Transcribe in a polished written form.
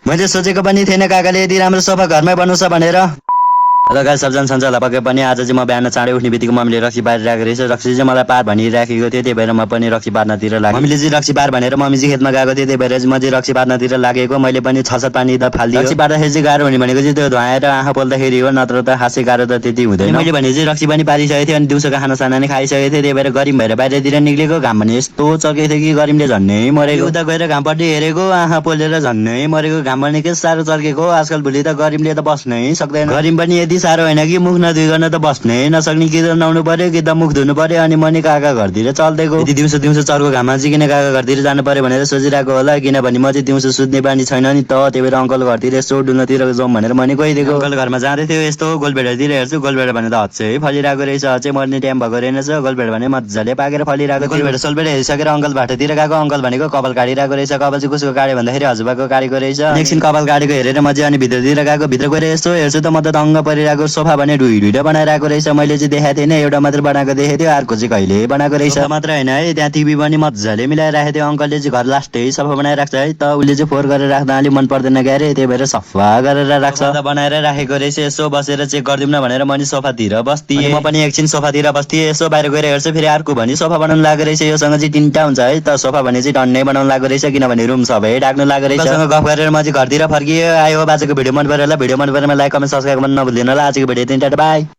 मैले सोचेको पनि थिएन काकाले यति राम्रो सोफा घरमै बनाउँछ भनेर। र गाइस सबजना सन्चै होला पक्कै पनि आज चाहिँ म बिहान चाँडै उठ्ने बित्तिकै मम्मीले रक्सी पारिरहेको रहेछ। रक्सी चाहिँ मलाई पार भनिराखेको थियो, त्यही भएर म पनि रक्सी पार्नतिर लागेँ। मम्मीले चाहिँ रक्सी पार भनेर मम्मी चाहिँ खेतमा गएको थियो, त्यही भएर चाहिँ म चाहिँ रक्सी पार्नतिर लागेको। मैले पनि 6-7 पानी त फालिदिएँ। रक्सी पार्दाखेरि चाहिँ गाह्रो हुने भनेको चाहिँ त्यो धुवाएर आँखा पोल्दाखेरि हो, नत्र त खासै गाह्रो त त्यति हुँदैन। मैले भने चाहिँ रक्सी पनि पारिसकेको थिएँ अनि दिउँसोको खानासाना नै खाइसकेको थिएँ, त्यही भएर गरिम भएर बाहिरतिर निक्लेको। घाम भने यस्तो चर्केको थियो कि गरिमले झन्नै मरेको। उता गएर घामपट्टि हेरेको, आँखा पोलेर झन्नै मरेको। घाम भने के साह्रो चर्केको, आजकल भोलि त गरिमले त बस्नै सक्दैन। गरिम पनि यति साह्रो होइन कि मुख नधुइकन त बस्नै नसक्ने, कि त नुहाउनु पर्यो कि त मुख धुनु पर्यो। अनि म नि काका घरतिर चल्देको। यति दिउँसो दिउँसो चर्को घाममा चाहिँ किन काका घरतिर जानु पर्यो भनेर सोचिरहेको होला, किनभने म चाहिँ दिउँसो सुत्ने बानी छैन नि त, त्यही भएर अङ्कल घरतिर यसो डुल्नतिर जाउँ भनेर म नि गइदिएको। अङ्कल घरमा जाँदै थियो, यस्तो गोलभेडातिर हेर्छु, गोलभेडा भने त अझै फलिरहेको रहेछ, अझै मर्ने टाइम भएको रहेछ। गोलभेडा भने मजाले पाकेर फलिरहेको थियो। गोलभेडा सोलभेडा हेरिसकेर अङ्कल भाटातिर गएको। अङ्कल भनेको कपाल काटिरहेको रहेछ। कपाल चाहिँ कसको काट्यो भन्दाखेरि हजुरबाको काटेको रहेछ। एकछिन कपाल काटेको हेरेर म चाहिँ अनि भित्रतिर गएको। भित्र गएर यस्तो हेर्छु त म त दङ्ग परिरहेको। सोफा भने ढुइढुइटा बनाइरहेको रहेछ। मैले चाहिँ देखाएको थिएन, एउटा मात्र बनाएको देखेको थियो, अर्को चाहिँ कहिले बनाएको रहेछ। मात्र होइन है, त्यहाँ टिभी पनि मजाले मिलाइरहेको थियो। अङ्कलले चाहिँ घर लास्टै सफा बनाइराख्छ है, त उसले चाहिँ फोहोर गरेर राख्दा अलिक मन पर्दैन क्यारे, त्यही भएर सफा गरेर राख्छ। बनाएर राखेको रहेछ, यसो बसेर चेक गरिदिउँ न भनेर म नि सोफातिर बस्थिएँ। म पनि एकछिन सोफातिर बस्थिएँ, यसो बाहिर गएर हेर्छु फेरि अर्को भने सोफा बनाउनु लागेको रहेछ। योसँग चाहिँ 3टा हुन्छ है, त सोफा भने चाहिँ टन्नै बनाउनु लागेको रहेछ, किनभने रुम सबै ढाक्नु लागेको रहेछ। उसँग गफ गरेर म चाहिँ घरतिर फर्किएँ। आयो आजको भिडियो मन पऱ्यो होला, भिडियो मन परेमा लाइक कमेन्ट सब्सक्राइब गर्न नभुल्दिनु होला। आजको भिडियो यति नै, टाटा बाई।